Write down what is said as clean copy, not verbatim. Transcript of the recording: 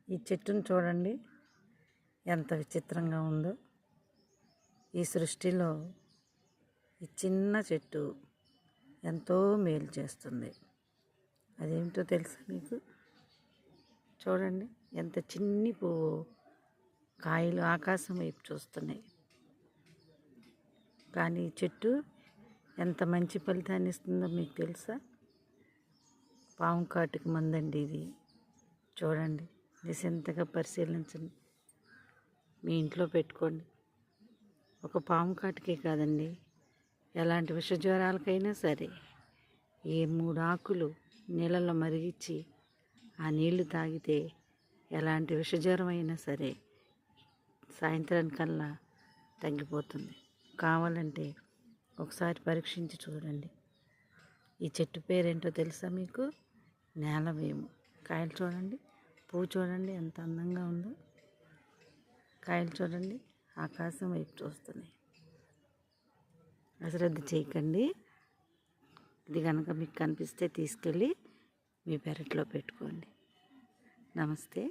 ఈ చెట్టును చూడండి ఎంత విచిత్రంగా ఉందో. ఈ సృష్టిలో ఈ చిన్న చెట్టు ఎంతో మేలు చేస్తుంది. అదేమిటో తెలుసా మీకు? చూడండి ఎంత చిన్ని పువ్వు, కాయలు ఆకాశం వైపు చూస్తున్నాయి. కానీ ఈ చెట్టు ఎంత మంచి ఫలితాన్ని ఇస్తుందో మీకు తెలుసా? పాము కాటుకి మందండి ఇది. చూడండి, నిశితంగా పరిశీలించండి, మీ ఇంట్లో పెట్టుకోండి. ఒక పాము కాటుకే కాదండి, ఎలాంటి విషజ్వరాలకైనా సరే ఈ 3 ఆకులు నీళ్ళలో మరిగించి ఆ నీళ్లు తాగితే ఎలాంటి విషజ్వరం అయినా సరే సాయంత్రానికల్లా తగ్గిపోతుంది. కావాలంటే ఒకసారి పరీక్షించి చూడండి. ఈ చెట్టు పేరేంటో తెలుసా మీకు? నేలవేము. కాయలు చూడండి, పువ్వు చూడండి ఎంత అందంగా ఉందో. కాయలు చూడండి ఆకాశం వైపు చూస్తున్నాయి. అశ్రద్ధ చేయకండి. ఇది కనుక మీకు కనిపిస్తే తీసుకెళ్ళి మీ పెరట్లో పెట్టుకోండి. నమస్తే.